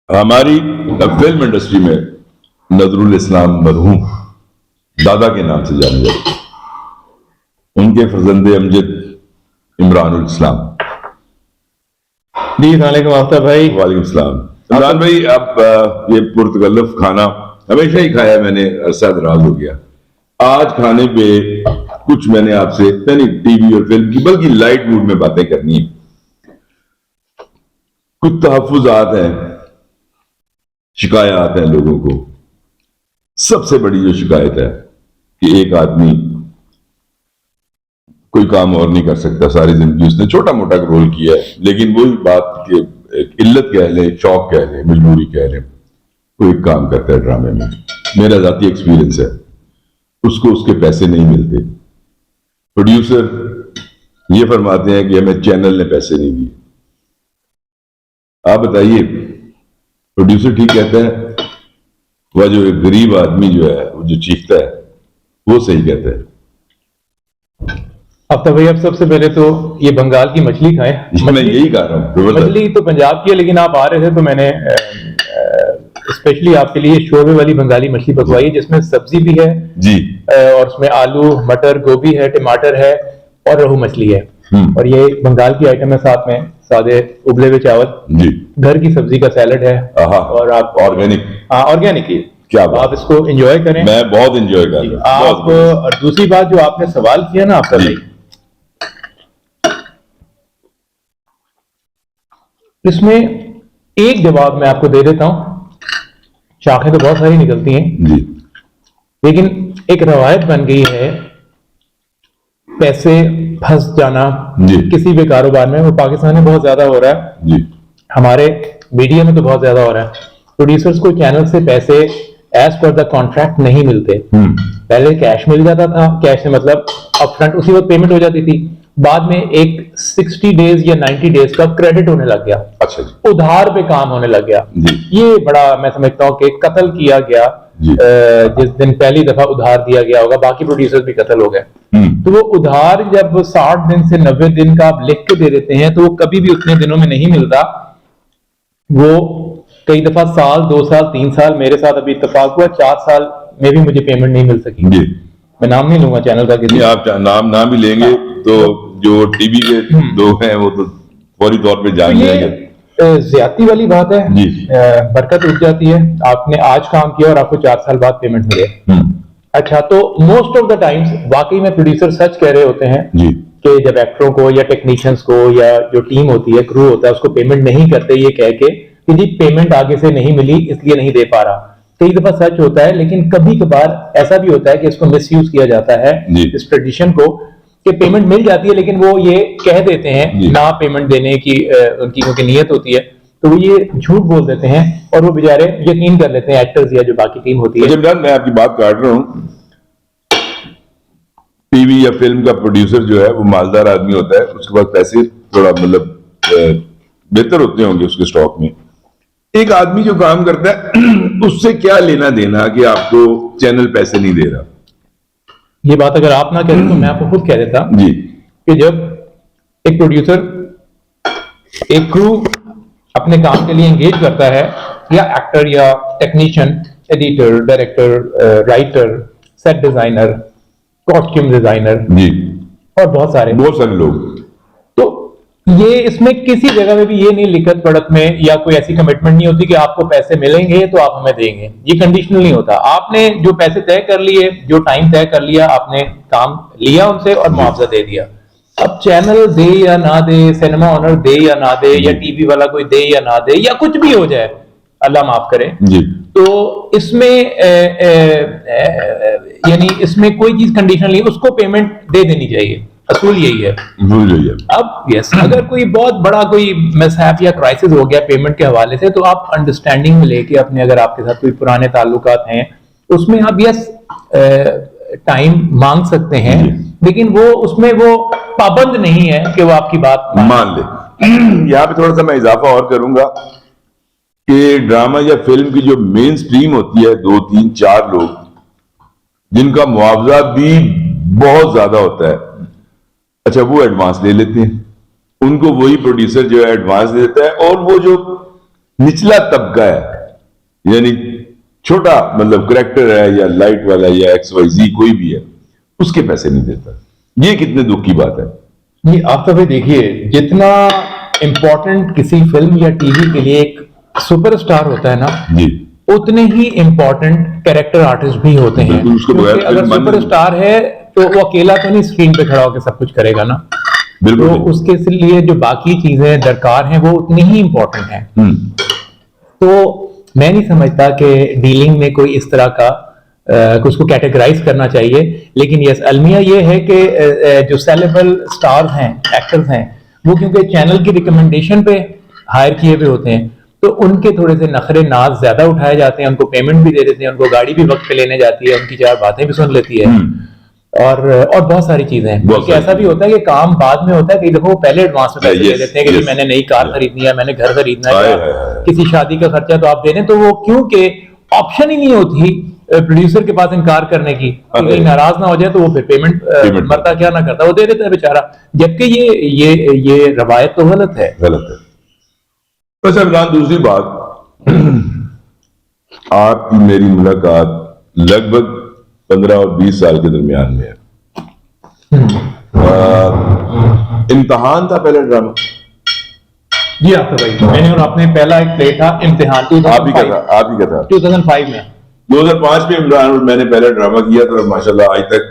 हमारी film industry में नजरुल इस्लाम मरहूम दादा के नाम से जाने जाते हैं। उनके फर्जंदे अमजद इमरानुल इस्लाम। जी आफ्ताब भाई। वालेकुम सलाम। इमरान भाई, अब ये पुर्तकल्लफ खाना हमेशा ही खाया मैंने, अरसा दराज हो गया। आज खाने पे कुछ मैंने आपसे नहीं टीवी और फिल्म की बल्कि लाइट मूड में बातें करनी है। कुछ तहफ्फुज़ात हैं, शिकायत है लोगों को। सबसे बड़ी जो शिकायत है कि एक आदमी कोई काम और नहीं कर सकता, सारी जिंदगी उसने छोटा मोटा रोल किया है, लेकिन वही बात कि इल्लत कह लें, शौक कह लें, मजबूरी कह लें, कोई काम करता है ड्रामे में। मेरा जाती एक्सपीरियंस है, उसको उसके पैसे नहीं मिलते। प्रोड्यूसर ये फरमाते हैं कि हमें चैनल ने पैसे नहीं दिए। आप बताइए, प्रोड्यूसर ठीक कहता है, वह जो एक गरीब आदमी जो है, वो जो चीखता है, वो सही कहता है? अब तो भाई, अब सबसे पहले तो ये बंगाल की मछली खाएं। मैं यही कह रहा हूँ, मछली तो पंजाब की है, लेकिन आप आ रहे थे तो मैंने स्पेशली आपके लिए शोरबे वाली बंगाली मछली पकवाई है, जिसमें सब्जी भी है जी, और उसमें आलू, मटर, गोभी है, टमाटर है और रोहू मछली है। और ये बंगाल की आइटम है, साथ में सादे उबले हुए चावल जी, घर की सब्जी का सैलड है। और आप ऑर्गेनिक, ऑर्गेनिक ही क्या आप इसको एंजॉय करें। मैं बहुत एंजॉय कर रहा हूं। आप और दूसरी बात जो आपने सवाल किया ना आपका भाई, इसमें एक जवाब मैं आपको दे देता हूं। शाखें तो बहुत सारी निकलती हैं जी, लेकिन एक रवायत बन गई है पैसे फंस जाना जी, किसी भी कारोबार में। वो पाकिस्तान में बहुत ज्यादा हो रहा है जी, हमारे मीडिया में तो बहुत ज्यादा हो रहा है। प्रोड्यूसर्स को चैनल से पैसे एज पर द कॉन्ट्रैक्ट नहीं मिलते। पहले कैश मिल जाता था, कैश से मतलब अपफ्रंट उसी वक्त पेमेंट हो जाती थी। बाद में एक 60 डेज या 90 डेज का क्रेडिट होने लग गया। अच्छा जी, उधार पे काम होने लग गया। जी, ये बड़ा मैं समझता हूँ कि कत्ल किया गया जिस दिन पहली दफा उधार दिया गया होगा, बाकी प्रोड्यूसर्स भी कत्ल हो गए। तो वो उधार जब 60 दिन से 90 दिन का आप लिख के दे देते हैं, तो वो कभी भी उतने दिनों में नहीं मिलता। वो कई दफा साल, 2 साल, 3 साल, मेरे साथ अभी इत्तेफाक हुआ 4 साल में भी मुझे पेमेंट नहीं मिल सकी। मैं नाम नहीं लूंगा चैनल का, किसी आप नाम भी लेंगे तो जो टीवी के लोग हैं वो तो फौरी तौर पे जान जाएंगे। ज्यादती वाली बात है जी, बरकत उठ जाती है। आपने आज काम किया और आपको 4 साल बाद पेमेंट मिले। अच्छा, तो मोस्ट ऑफ द टाइम्स वाकई में प्रोड्यूसर सच कह रहे होते हैं जी, कि जब एक्टरों को या टेक्नीशियंस को या जो टीम होती है, क्रू होता है, उसको पेमेंट नहीं करते ये कह के कि जी पेमेंट आगे से नहीं मिली इसलिए नहीं दे पा रहा। कई दफा सच होता है, लेकिन कभी कभार ऐसा भी होता है कि इसको मिसयूज किया जाता है, इस ट्रेडिशन को, कि पेमेंट मिल जाती है लेकिन वो ये कह देते हैं ना पेमेंट देने की उनकी क्योंकि नीयत होती है, तो वो ये झूठ बोल देते हैं और वो बेचारे यकीन कर लेते हैं, एक्टर्स या जो बाकी टीम होती है। जब मैं आपकी बात काट रहा हूँ, टीवी या फिल्म का प्रोड्यूसर जो है वो मालदार आदमी होता है, उसके पास पैसे थोड़ा मतलब बेहतर होते होंगे उसके स्टॉक में। एक आदमी जो काम करता है उससे क्या लेना देना कि आपको चैनल पैसे नहीं दे रहा? ये बात अगर आप ना कहते तो मैं आपको खुद कह देता जी, कि जब एक प्रोड्यूसर एक क्रू अपने काम के लिए एंगेज करता है, या एक्टर या technician, editor, director, writer, set designer, costume designer जी, और बहुत सारे लोग, तो ये इसमें किसी जगह में भी ये नहीं लिखत पढ़त में या कोई ऐसी कमिटमेंट नहीं होती कि आपको पैसे मिलेंगे तो आप हमें देंगे। ये कंडीशनल नहीं होता। आपने जो पैसे तय कर लिए, जो टाइम तय कर लिया, आपने काम लिया उनसे और मुआवजा दे दिया। अब चैनल दे या ना दे, सिनेमा ऑनर दे या ना दे, या टीवी वाला कोई दे या ना दे, या कुछ भी हो जाए, अल्लाह माफ करे, तो इसमें यानी इसमें कोई चीज कंडीशनल नहीं, उसको पेमेंट दे देनी चाहिए। असूल यही है। अब यस, अगर कोई बहुत बड़ा कोई मिसहैप या क्राइसिस हो गया पेमेंट के हवाले से, तो आप अंडरस्टैंडिंग में लेके अपने, अगर आपके साथ कोई पुराने ताल्लुकात हैं, उसमें आप यस टाइम मांग सकते हैं, लेकिन वो उसमें वो पाबंद नहीं है कि वो आपकी बात मान ले। यहाँ पे थोड़ा सा मैं इजाफा और करूंगा कि ड्रामा या फिल्म की जो मेन स्ट्रीम होती है, 2, 3, 4 लोग जिनका मुआवजा भी बहुत ज्यादा होता है, अच्छा वो एडवांस ले लेते हैं। उनको वही प्रोड्यूसर जो है एडवांस देता है, और वो जो निचला तबका है, यानी छोटा मतलब करेक्टर है या लाइट वाला या XYZ कोई भी है, उसके पैसे नहीं देता। ये कितने दुख की बात है। ये आप तो भाई देखिए, जितना इम्पोर्टेंट किसी फिल्म या टीवी के लिए एक सुपरस्टार होता है ना, जी, उतने ही इम्पोर्टेंट कैरेक्टर आर्टिस्ट भी होते हैं। बिल्कुल, उसको बगैर क्योंकि अगर फिल्म बन- सुपरस्टार है तो वो अकेला तो नहीं स्क्रीन पे खड़ा होकर सब कुछ करेगा ना, बिल्कुल तो नहीं। उसके लिए जो बाकी चीजें दरकार हैं वो उतनी ही इम्पोर्टेंट हैं। तो मैं नहीं समझता कि डीलिंग में कोई इस तरह का उसको कैटेगराइज करना चाहिए। लेकिन यस, अलमिया ये है कि जो सेलेबल स्टार्स हैं, एक्टर्स हैं, वो क्योंकि चैनल की रिकमेंडेशन पे हायर किए हुए होते हैं, तो उनके थोड़े से नखरे नाज ज्यादा उठाए जाते हैं, उनको पेमेंट भी दे देते हैं, उनको गाड़ी भी वक्त पे लेने जाती है, उनकी चार बातें भी सुन लेती है, और बहुत सारी चीजें हैं। बहुत बल्कि सारी ऐसा भी होता है कि काम बाद में होता है, कई दफा वो पहले एडवांस में पैसे Yes, दे देते हैं कि जी yes, मैंने नई कार yes. खरीदनी है, मैंने घर खरीदना हाय, है, हाय, हाय। किसी शादी का खर्चा तो आप दे दें, तो वो क्योंकि ऑप्शन ही नहीं होती प्रोड्यूसर के पास इनकार करने की, कि अरे। कहीं नाराज ना हो जाए, तो वो फिर पेमेंट Payment मरता क्या ना करता, वो दे देता है बेचारा। जबकि ये रवायत तो गलत है। गलत है। अच्छा इमरान, दूसरी बात, आपकी मेरी मुलाकात लगभग 15 और 20 साल के दरमियान में है। इम्तिहान था पहला ड्रामा। जी आपका भाई, मैंने और आपने पहला एक प्ले था इम्तिहान, आप ही का था, आप ही का था। 2005 में। 2005 में इमरान और मैंने पहला ड्रामा किया था, और माशाल्लाह आज तक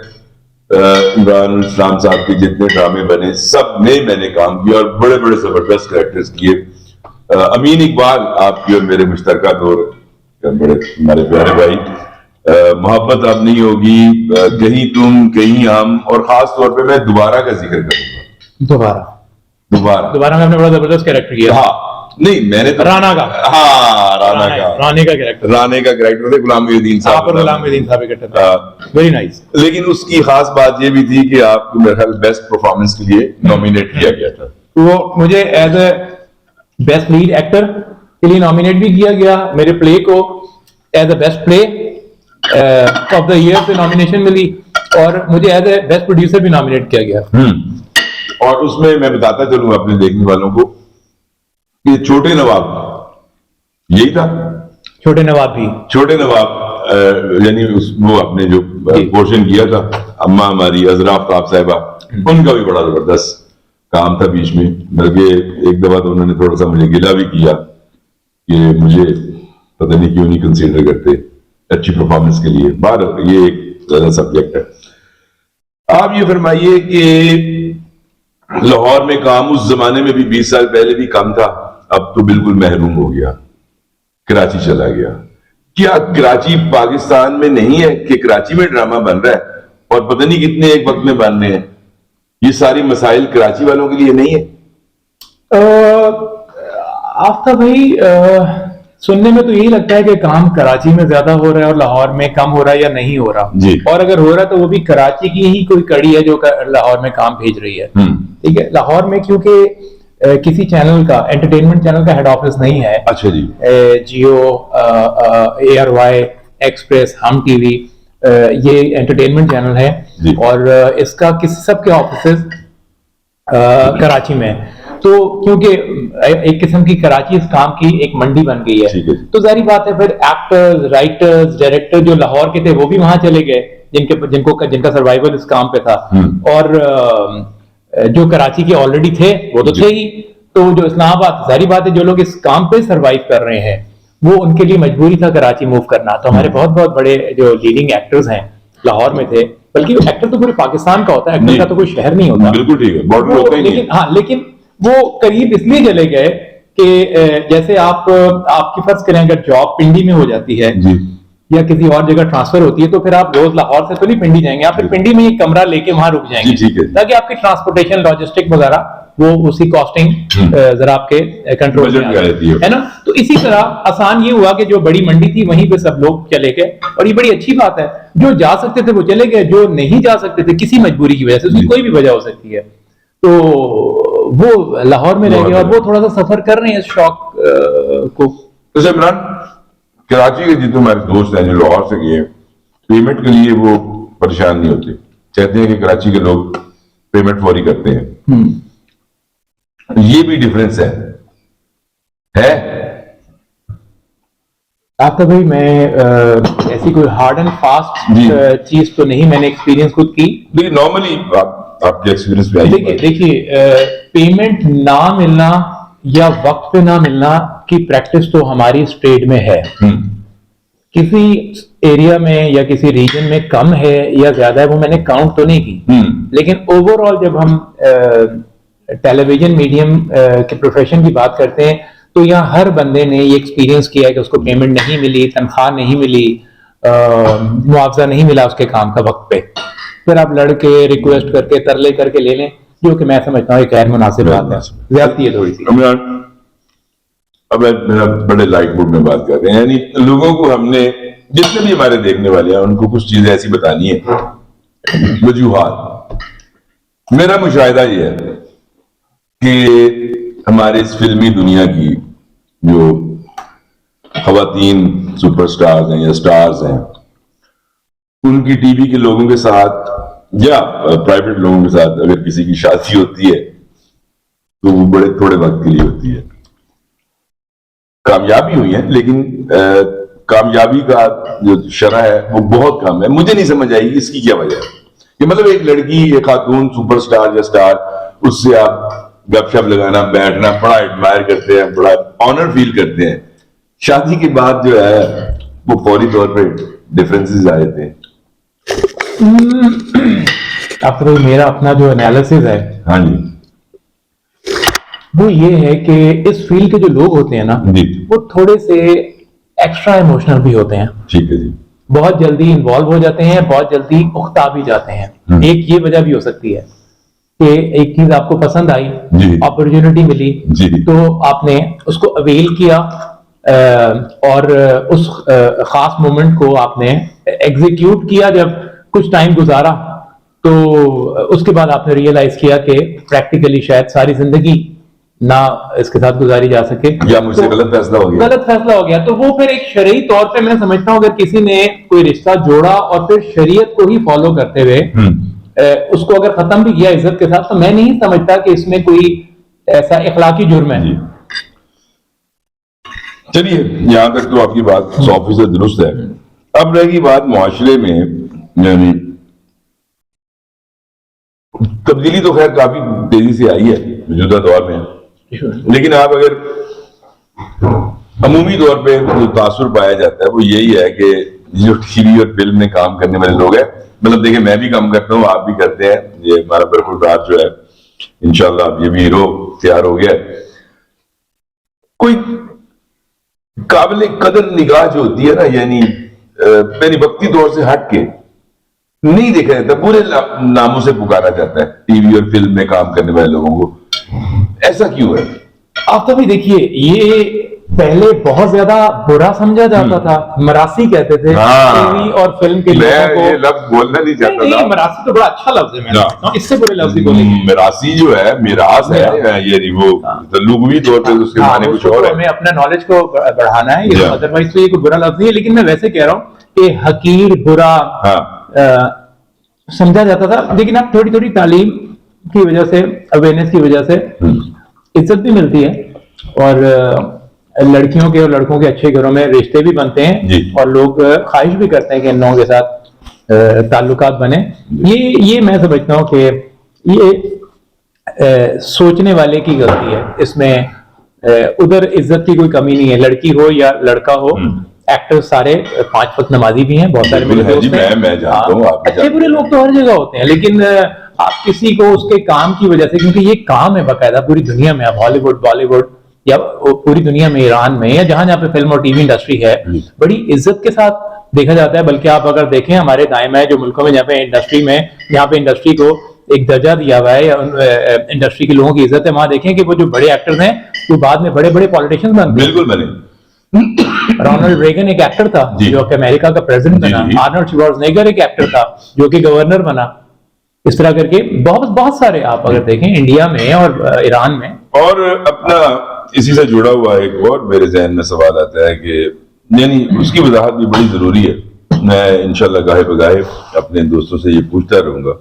इमरान इस्लाम साहब के जितने ड्रामे बने सब में मैंने काम किया, और बड़े बड़े जबरदस्त कैरेक्टर्स किए। अमीन इकबाल आपकी और मेरे मुश्तरका दौर, बड़े हमारे प्यारे भाई, मोहब्बत अब नहीं होगी, कहीं तुम कहीं हम, और खास तौर पे मैं दोबारा का जिक्र करूंगा। दोबारा में आपने बड़ा जबरदस्त कैरेक्टर किया। हाँ, नहीं मैंने तो राणा का। हाँ, राणे का कैरेक्टर। राणे का कैरेक्टर थे, गुलाम मोहिउद्दीन साहब। आप और गुलाम मोहिउद्दीन साहब इकट्ठे थे। हाँ। Very nice. लेकिन उसकी खास बात ये भी थी कि आपको मेरे ख्याल बेस्ट परफॉर्मेंस के लिए नॉमिनेट किया गया था। वो मुझे as a best lead actor के लिए नॉमिनेट भी किया गया, मेरे प्ले को as a best play of the year पे नॉमिनेशन मिली, और मुझे एज ए बेस्ट प्रोड्यूसर भी नॉमिनेट किया गया। और उसमें मैं बताता चलूं अपने देखने वालों को कि छोटे नवाब यही था। छोटे नवाब भी। छोटे नवाब यानी वो आपने जो पोर्शन किया था, अम्मा हमारी अजरा आफ्ताब साहिबा, उनका भी बड़ा जबरदस्त काम था बीच में। बल्कि एक दफा तो उन्होंने थोड़ा सा मुझे गिला भी किया कि मुझे पता नहीं क्यों नहीं कंसीडर करते अच्छी परफॉर्मेंस के लिए। बाहर ये एक ज्यादा सब्जेक्ट है। आप ये फरमाइए कि लाहौर में काम उस जमाने में भी 20 साल पहले भी कम था, अब तो बिल्कुल महरूम हो गया, कराची चला गया। क्या कराची पाकिस्तान में नहीं है कि कराची में ड्रामा बन रहा है और पता नहीं कितने एक वक्त में बन रहे हैं? ये सारी मसाइल कराची वालों के लिए नहीं है? आफ्ताब भाई, सुनने में तो यही लगता है कि काम कराची में ज्यादा हो रहा है और लाहौर में कम हो रहा है या नहीं हो रहा जी। और अगर हो रहा है तो वो भी कराची की ही कोई कड़ी है जो लाहौर में काम भेज रही है। ठीक है, लाहौर में क्योंकि किसी चैनल का, एंटरटेनमेंट चैनल का हेड ऑफिस नहीं है। अच्छा जी। जियो, ARY, एक्सप्रेस, हम टीवी, ये एंटरटेनमेंट चैनल है जी। और इसका सबके ऑफिस कराची में है। तो क्योंकि एक किस्म की कराची इस काम की एक मंडी बन गई है, तो जारी बात है फिर एक्टर्स, राइटर्स, डायरेक्टर जो लाहौर के थे वो भी वहां चले गए, जिनका सर्वाइवल इस काम पे था, और जो कराची के ऑलरेडी थे वो तो थे ही। तो जो इस्लामाबाद, जारी बात है जो लोग इस काम पे सर्वाइव कर रहे हैं वो उनके लिए मजबूरी था कराची मूव करना। तो हमारे बहुत बहुत बड़े जो लीडिंग एक्टर्स हैं लाहौर में थे, बल्कि एक्टर तो पूरे पाकिस्तान का होता है, एक्टर का तो कोई शहर नहीं होता। बिल्कुल ठीक है, बॉर्डर होता ही नहीं। हाँ, लेकिन वो करीब इसलिए चले गए कि जैसे आपकी फर्ज करें अगर जॉब पिंडी में हो जाती है जी। या किसी और जगह ट्रांसफर होती है, तो फिर आप रोज लाहौर से तो नहीं पिंडी जाएंगे, आप फिर पिंडी में एक कमरा लेके वहां रुक जाएंगे, ठीक है, ताकि आपकी ट्रांसपोर्टेशन, लॉजिस्टिक वगैरह वो उसी कॉस्टिंग जरा आपके कंट्रोल में आ जाए, है ना। तो इसी तरह आसान ये हुआ कि जो बड़ी मंडी थी वहीं पे सब लोग चले गए, और ये बड़ी अच्छी बात है। जो जा सकते थे वो चले गए, जो नहीं जा सकते थे किसी मजबूरी की वजह से, उसकी कोई भी वजह हो सकती है, तो वो लाहौर में रह गए और वो थोड़ा सा सफर कर रहे हैं इस शौक को। तो इमरान, कराची के जितने हमारे दोस्त हैं जो लाहौर से गए, पेमेंट के लिए वो परेशान नहीं होते, कहते हैं कि कराची के लोग पेमेंट फौरी करते हैं। ये भी डिफरेंस है? आफ्ताब भाई, मैं ऐसी कोई हार्ड एंड फास्ट जी। चीज तो नहीं मैंने एक्सपीरियंस खुद की। देखिए नॉर्मली आपके एक्सपीरियंस में आई देखिए पेमेंट ना मिलना या वक्त पे ना मिलना की प्रैक्टिस तो हमारी इस ट्रेड में है। किसी एरिया में या किसी रीजन में कम है या ज्यादा है वो मैंने काउंट तो नहीं की, लेकिन ओवरऑल जब हम टेलीविजन मीडियम के प्रोफेशन की बात करते हैं तो यहाँ हर बंदे ने ये एक्सपीरियंस किया है कि उसको पेमेंट नहीं मिली, तनख्वाह नहीं मिली, मुआवजा नहीं मिला उसके काम का वक्त पे, फिर आप लड़के रिक्वेस्ट करके तरले करके ले लें, जो कि मैं समझता हूँ एक गैर मुनासिब बात है, ज्यादती है थोड़ी सी। अब मेरा बड़े लाइट मूड में बात कर रहे हैं, यानी लोगों को हमने जितने भी हमारे देखने वाले हैं उनको कुछ चीजें ऐसी बतानी है वजूहात। मेरा मुशाहिदा ये है कि हमारे इस फिल्मी दुनिया की जो खवातीन सुपरस्टार्स हैं या स्टार्स हैं, उनकी टीवी के लोगों के साथ या प्राइवेट लोगों के साथ अगर किसी की शादी होती है तो वो बड़े थोड़े वक्त के लिए होती है। कामयाबी हुई है लेकिन कामयाबी का जो शरह है वो बहुत कम है। मुझे नहीं समझ आई इसकी क्या वजह है कि मतलब एक लड़की, एक खातून सुपरस्टार या स्टार, उससे आप गपशप लगाना, बैठना बड़ा एडमायर करते हैं, बड़ा ऑनर फील करते हैं। शादी के बाद जो है वो फौरी तौर पे डिफरेंसेस आ जाते हैं। अब तो मेरा अपना जो एनालिसिस है, हाँ जी, वो ये है कि इस फील्ड के जो लोग होते हैं ना, वो थोड़े से एक्स्ट्रा इमोशनल भी होते हैं। ठीक है जी। बहुत जल्दी इन्वॉल्व हो जाते हैं, बहुत जल्दी उकता भी जाते हैं। एक ये वजह भी हो सकती है कि एक चीज आपको पसंद आई, अपॉर्चुनिटी मिली, तो आपने उसको अवेल किया और उस खास मोमेंट को आपने एग्जीक्यूट किया। जब कुछ टाइम गुजारा तो उसके बाद आपने रियलाइज किया कि प्रैक्टिकली शायद सारी जिंदगी ना इसके साथ गुजारी जा सके, या मुझसे गलत फैसला हो गया। तो वो फिर एक शरई तौर पे मैं समझता हूँ अगर किसी ने कोई रिश्ता जोड़ा और फिर शरीयत को ही फॉलो करते हुए उसको अगर खत्म भी किया इज्जत के साथ, तो मैं नहीं समझता कि इसमें कोई ऐसा इखलाकी जुर्म है। चलिए यहां तक तो आपकी बात 100% दुरुस्त है। अब रहेगी बात मुआशरे में, यानी तब्दीली तो खैर काफी तेजी से आई है मौजूदा दौर में, लेकिन आप अगर अमूमी तौर पे जो तासुर पाया जाता है वो यही है कि जो टीवी और फिल्म में काम करने वाले लोग हैं, मतलब देखिए मैं भी काम करता हूँ, आप भी करते हैं, ये हमारा बरखुरदार जो है इंशाल्लाह अब ये भी हीरो तैयार हो गया। कोई काबिल कदर निगाह जो होती है ना, यानी मेरी वक्ती तौर से हट के नहीं देखा जाता, पूरे नामों से पुकारा जाता है टीवी और फिल्म में काम करने वाले लोगों को। ऐसा क्यों है? आप तो भी देखिए, ये पहले बहुत ज्यादा बुरा समझा जाता था, मरासी कहते थे टीवी और फिल्म के लोगों को। ये लफ्ज बोलना नहीं चाहता था। मरासी तो बड़ा अच्छा लफ्ज है, मैं इससे बुरे लफ्ज ही बोलेंगे। मरासी जो है मिरास है, ये वो लुगवी तौर पे उसके माने कुछ और है। हमें अपने नॉलेज को बढ़ाना है, ये अदरवाइज तो ये कोई बुरा लफ्ज नहीं है। लेकिन मैं वैसे कह रहा हूँ कि हकीर, बुरा समझा जाता था, लेकिन अब थोड़ी थोड़ी तालीम की वजह से, अवेयरनेस की वजह से इज्जत भी मिलती है और लड़कियों के और लड़कों के अच्छे घरों में रिश्ते भी बनते हैं और लोग ख्वाहिश भी करते हैं कि इन लोगों के साथ ताल्लुकात बने। ये मैं समझता हूँ कि ये सोचने वाले की गलती है इसमें। उधर इज्जत की कोई कमी नहीं है, लड़की हो या लड़का हो। एक्टर सारे 5 वक्त नमाजी भी हैं, बहुत सारे मेरे दोस्त हैं। मैं जानता हूं, अच्छे बुरे लोग तो हर जगह होते हैं, लेकिन आप किसी को उसके काम की वजह से, क्योंकि ये काम है बाकायदा पूरी दुनिया में, अब हॉलीवुड, बॉलीवुड या पूरी दुनिया में, ईरान में या जहां जहां पे फिल्म और टीवी इंडस्ट्री है, बड़ी इज्जत के साथ देखा जाता है। बल्कि आप अगर देखें हमारे दाएं में जो मुल्कों में जहाँ पे इंडस्ट्री को एक दर्जा दिया हुआ है या इंडस्ट्री के लोगों की इज्जत है, वहां देखें कि वो जो बड़े एक्टर्स हैं वो बाद में बड़े बड़े पॉलिटिशियंस बनते हैं। बिल्कुल बने। रोनाल्ड रेगन एक एक्टर था जो कि अमेरिका का प्रेसिडेंट बना। आर्नल्ड श्वार्ज़नेगर एक एक्टर था जो कि गवर्नर बना। इस तरह करके बहुत सारे आप अगर देखें इंडिया में और ईरान में। और अपना इसी से जुड़ा हुआ एक और मेरे जहन में सवाल आता है कि यानी उसकी वजाहत भी बड़ी जरूरी है। मैं इंशाल्लाह गाहे बगाहे अपने दोस्तों से ये पूछता रहूंगा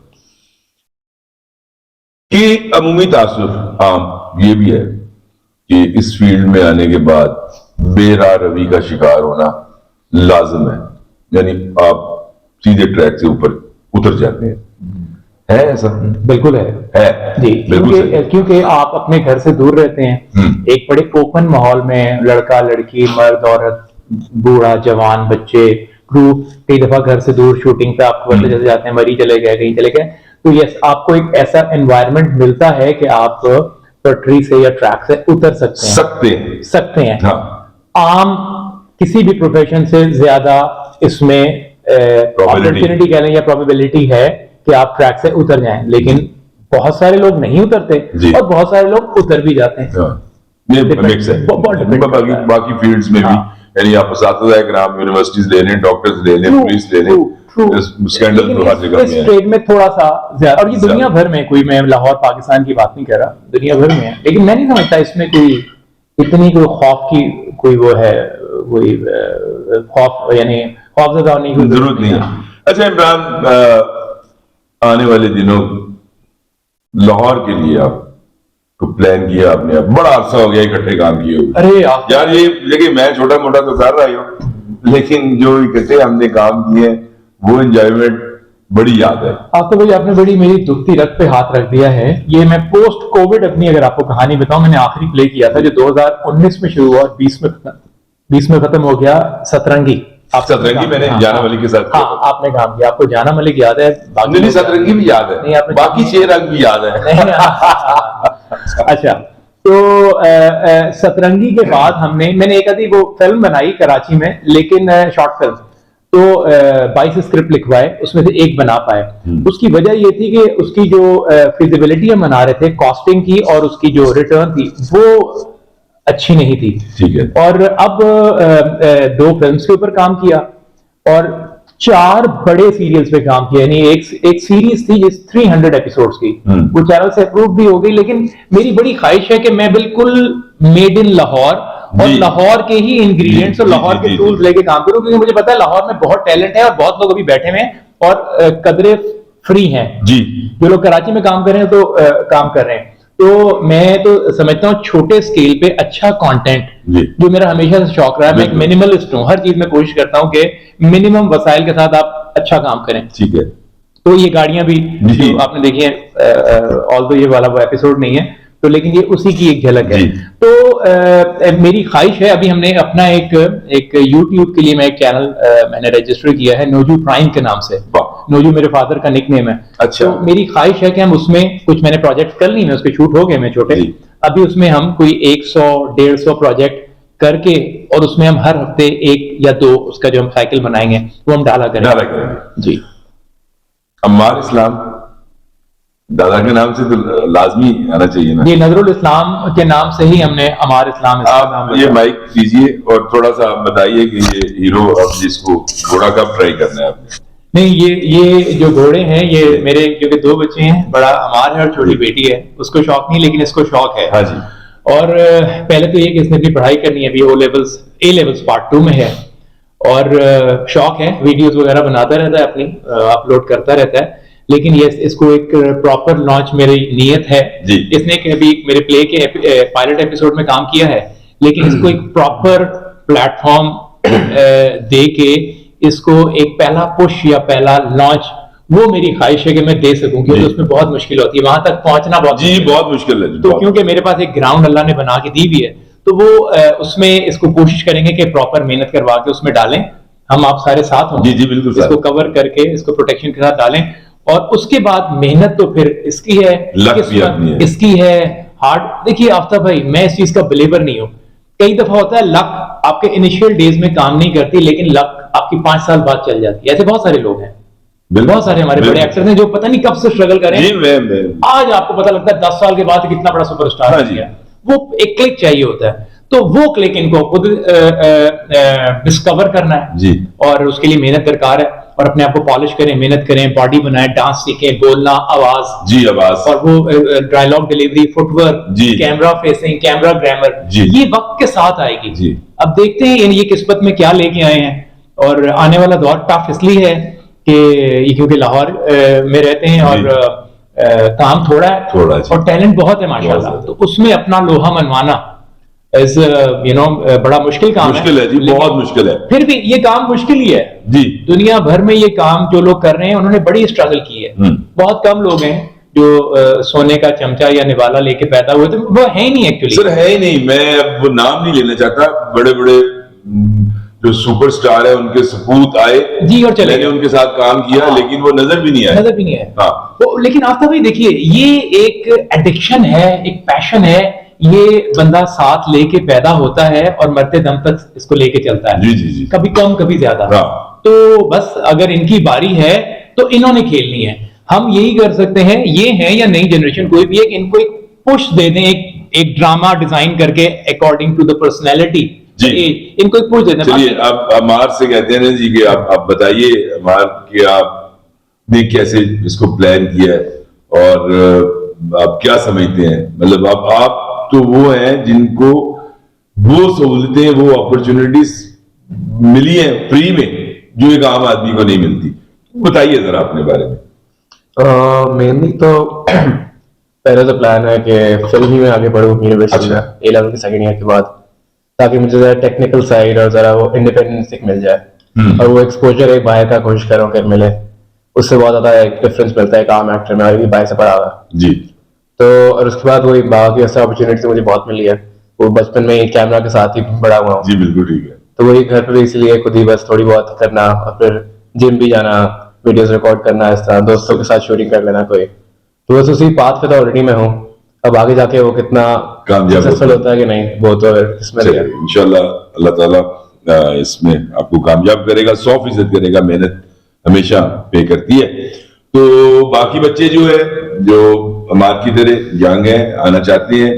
कि अमूमी तासुर आम ये भी है कि इस फील्ड में आने के बाद बेरा रवि का शिकार होना लाजिम है, यानी आप सीधे ट्रैक से ऊपर उतर जाते हैं, है ऐसा? बिल्कुल है जी, बिल्कुल सही। क्योंकि आप अपने घर से दूर रहते हैं, एक बड़े ओपन माहौल में लड़का लड़की मर्द औरत बूढ़ा जवान बच्चे क्रू कई दफा घर से दूर शूटिंग पे आपको पता चल जाते हैं, मरी चले गए कहीं चले गए, तो यस आपको एक ऐसा एनवायरनमेंट मिलता है कि आप पटरी से या ट्रैक से उतर सकते हैं। हाँ। आम किसी भी प्रोफेशन से ज्यादा इसमें अपॉर्चुनिटी कह लें या प्रोबेबिलिटी है कि आप ट्रैक से उतर जाएं, लेकिन बहुत सारे लोग नहीं उतरते और बहुत सारे लोग उतर भी जाते हैं। बाकी फील्ड्स में भी, यानी आप इस्लाम यूनिवर्सिटीज ले लें, डॉक्टर्स ले लें, पुलिस ले लें, स्कैंडल तो हर जगह में है। ट्रेड में थोड़ा सा ज्यादा, और ये दुनिया भर में, कोई मैं लाहौर पाकिस्तान की बात नहीं कर रहा, दुनिया भर में है, लेकिन मैं नहीं समझता इसमें कोई इतनी कोई खौफ की कोई वो है, कोई खौफ यानी खौफजदा होने की जरूरत नहीं है। अच्छा इमरान, आने वाले दिनों लाहौर के लिए आप तो प्लान किया आपने? अब बड़ा अरसा हो गया इकट्ठे काम किए हुए। अरे यार ये देखिए, मैं छोटा मोटा तो कर रहा हूँ, लेकिन जो इकट्ठे हमने काम किए वो एंजॉयमेंट बड़ी याद है। आप तो भाई आपने बड़ी मेरी दुखती रग पे हाथ रख दिया है। ये मैं पोस्ट कोविड अपनी अगर आपको कहानी बताऊं, मैंने आखिरी प्ले किया था जो 2019 में शुरू हुआ, 20 में खत्म हो गया, सतरंगी। आप सतरंगी मैंने जाना मलिक के साथ, हाँ आपने काम किया, आपको जाना मलिक याद है? बाकी सतरंगी भी याद है, नहीं आपने बाकी 6 रंग भी याद है। अच्छा, तो सतरंगी के बाद मैंने एक आधी वो फिल्म बनाई कराची में, लेकिन शॉर्ट फिल्म, तो 22 स्क्रिप्ट लिखवाए, उसमें से एक बना पाए। उसकी वजह ये थी कि उसकी जो फिजिबिलिटी हम बना रहे थे कॉस्टिंग की और उसकी जो रिटर्न थी वो अच्छी नहीं थी। ठीक है। और अब 2 फिल्म्स के ऊपर काम किया और 4 बड़े सीरियल्स पे काम किया, यानी एक सीरीज थी जिस 300 एपिसोड्स की, वो चैनल से अप्रूव भी हो गई, लेकिन मेरी बड़ी ख्वाहिश है कि मैं बिल्कुल मेड इन लाहौर और लाहौर के ही इंग्रेडिएंट्स और लाहौर के टूल्स लेके काम करूं, क्योंकि मुझे पता है लाहौर में बहुत टैलेंट है और बहुत लोग अभी बैठे हुए हैं और कदरे फ्री हैं जी। जो लोग कराची में काम कर रहे हैं तो काम कर रहे हैं, तो मैं तो समझता हूँ छोटे स्केल पे अच्छा कंटेंट, जो मेरा हमेशा से शौक रहा है। मैं एक मिनिमलिस्ट हूँ, हर चीज में कोशिश करता हूँ कि मिनिमम वसाइल के साथ आप अच्छा काम करें। ठीक है। तो ये गाड़ियां भी जो आपने देखी है, ऑल्दो ये वाला वो एपिसोड नहीं है, तो लेकिन ये उसी की एक झलक है। तो मेरी ख्वाहिश है, अभी हमने अपना एक YouTube के लिए मैं एक चैनल मैंने रजिस्टर किया है नोजू प्राइम के नाम से। नोजू मेरे फादर का निकनेम है। अच्छा। तो मेरी ख्वाहिश है कि हम उसमें कुछ, मैंने प्रोजेक्ट कर ली, मैं उसके शूट हो गए मैं छोटे, अभी उसमें हम कोई 100-150 प्रोजेक्ट करके और उसमें हम हर हफ्ते 1 या 2 उसका जो हम साइकिल बनाएंगे वो हम डाला करेंगे जी। अम्मार इस्लाम दादा के नाम से तो लाजमी आना चाहिए ना? जी, नजरुल इस्लाम के नाम से ही हमने अमार इस्लाम। आप ये माइक दीजिए और थोड़ा सा बताइए कि ये हीरो अब जिसको घोड़ा कब ट्राई करना है आपने? नहीं, ये जो घोड़े हैं ये मेरे, क्योंकि 2 बच्चे हैं, बड़ा अमार है और छोटी बेटी है, उसको शौक नहीं लेकिन इसको शौक है। हाँ जी। और पहले तो ये कि इसने अपनी पढ़ाई करनी है, अभी A लेवल्स पार्ट 2 में है और शौक है, वीडियोस वगैरह बनाता रहता है, अपनी अपलोड करता रहता है, लेकिन ये इसको एक प्रॉपर लॉन्च मेरी नीयत है जी। इसने अभी मेरे प्ले के पायलट एपिसोड में काम किया है, लेकिन इसको एक प्रॉपर प्लेटफॉर्म दे के इसको एक पहला पुश या पहला लॉन्च, वो मेरी ख्वाहिश है कि मैं दे सकूं, क्योंकि उसमें बहुत मुश्किल होती है, वहां तक पहुंचना बहुत मुश्किल है। तो क्योंकि मेरे पास एक ग्राउंड अल्लाह ने बना के दी भी है, तो वो उसमें इसको कोशिश करेंगे कि प्रॉपर मेहनत करवा के उसमें डालें, हम आप सारे साथ हों। जी बिल्कुल, इसको कवर करके इसको प्रोटेक्शन के साथ डालें, और उसके बाद मेहनत तो फिर इसकी है, इसकी है हार्ड। देखिए आफ्ताब भाई, मैं इस चीज का बिलीवर नहीं हूं। कई दफा होता है लक आपके इनिशियल डेज में काम नहीं करती, लेकिन लक आपकी 5 साल बाद चल जाती है। ऐसे बहुत सारे लोग हैं, बहुत सारे हमारे बड़े एक्टर्स हैं जो पता नहीं कब से स्ट्रगल कर रहे हैं, आज आपको पता लगता है 10 साल के बाद कितना बड़ा सुपरस्टार हो गया। वो एक क्लिक चाहिए होता है, तो वो क्लिक इनको खुद डिस्कवर करना है जी, और उसके लिए मेहनत दरकार है, और अपने आप को पॉलिश करें, मेहनत करें, बॉडी बनाएं, डांस सीखें, बोलना, आवाज जी, आवाज, और वो dialogue delivery, footwork, camera facing, camera grammar, ये वक्त के साथ आएगी जी। अब देखते हैं ये किस्मत में क्या लेके आए हैं, और आने वाला दौर टफ इसलिए है कि ये क्योंकि लाहौर में रहते हैं और काम थोड़ा है और टैलेंट बहुत है माशाल्लाह, तो उसमें अपना लोहा मनवाना इज बड़ा मुश्किल काम मुश्किल है जी, लेकिन बहुत मुश्किल है फिर भी ये काम मुश्किल ही है जी। दुनिया भर में। ये काम जो लोग कर रहे हैं उन्होंने बड़ी स्ट्रगल की है। बहुत कम लोग हैं जो सोने का चमचा या निवाला लेके पैदा हुए थे, वो है ही नहीं एक्चुअली। सर है ही नहीं। मैं अब वो नाम नहीं लेना चाहता, बड़े बड़े जो सुपरस्टार है उनके सपूत आए जी और चले मैंने उनके साथ काम किया, हाँ, लेकिन वो नजर भी नहीं आए। नजर भी नहीं है। हाँ। तो लेकिन आफ्ताब भाई देखिए, ये एक एडिक्शन है, एक पैशन है। ये बंदा साथ लेके पैदा होता है और मरते दम तक इसको लेके चलता है। जी जी जी। कभी कम कभी ज्यादा। हाँ। तो बस अगर इनकी बारी है तो इन्होंने खेलनी है। हम यही कर सकते हैं, ये है या नई जनरेशन कोई भी, एक इनको एक पुश दे दें, एक ड्रामा डिजाइन करके अकॉर्डिंग टू द पर्सनैलिटी जी। इनको एक पुश दे दें। चलिए आप अमार से कहते हैं ना जी कि आप बताइए अमार कि आपने कैसे इसको प्लान किया है और आप क्या समझते हैं, मतलब आप तो वो हैं जिनको वो सहूलतें, वो अपॉर्चुनिटीज मिली हैं फ्री में जो एक आम आदमी को नहीं मिलती। बताइए जरा अपने बारे में। मेनली तो पहले तो प्लान है कि फिल्म ही में आगे बढ़ूँ यूनिवर्सिटी में A-level के सेकेंड ईयर के बाद, ताकि मुझे जरा टेक्निकल साइड और जरा वो इंडिपेंडेंस मिल जाए और वो एक्सपोजर एक बाहर का कोशिश करूँ कि मिले। उससे बहुत ज्यादा एक डिफरेंस मिलता है एक आम एक्टर में, और भी बाहर से पढ़ा हुआ जी। तो। और उसके बाद वही बाकी ऐसा अपॉर्चुनिटी मुझे बहुत मिली है। वो बचपन में ही कैमरा के साथ ही बड़ा हुआ हूँ। जी बिल्कुल ठीक है। तो वही घर पे भी इसलिए खुद ही बस थोड़ी बहुत करना, और फिर जिम भी जाना, वीडियोस रिकॉर्ड करना, इस तरह दोस्तों के साथ शूटिंग कर लेना कोई। तो बस उसी पाथ पे तो ऑलरेडी मैं हूँ। अब आगे जाके वो कितना कामयाब सक्सेसफुल होता है कि नहीं, वो तो इसमें चलिए, इंशाल्लाह अल्लाह ताला इसमें आपको कामयाब करेगा, 100% करेगा। मेहनत हमेशा पे करती है। तो बाकी बच्चे जो है जो अमार की तरह यंग है, आना चाहते हैं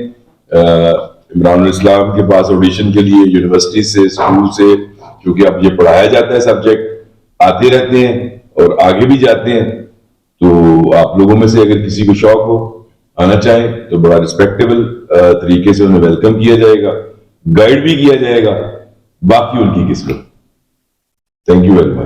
इमरान इस्लाम के पास ऑडिशन के लिए, यूनिवर्सिटी से, स्कूल से, क्योंकि अब ये पढ़ाया जाता है सब्जेक्ट, आते रहते हैं और आगे भी जाते हैं। तो आप लोगों में से अगर किसी को शौक हो, आना चाहे, तो बड़ा रिस्पेक्टेबल तरीके से उन्हें वेलकम किया जाएगा, गाइड भी किया जाएगा। बाकी उनकी किस्मत। Thank you very much.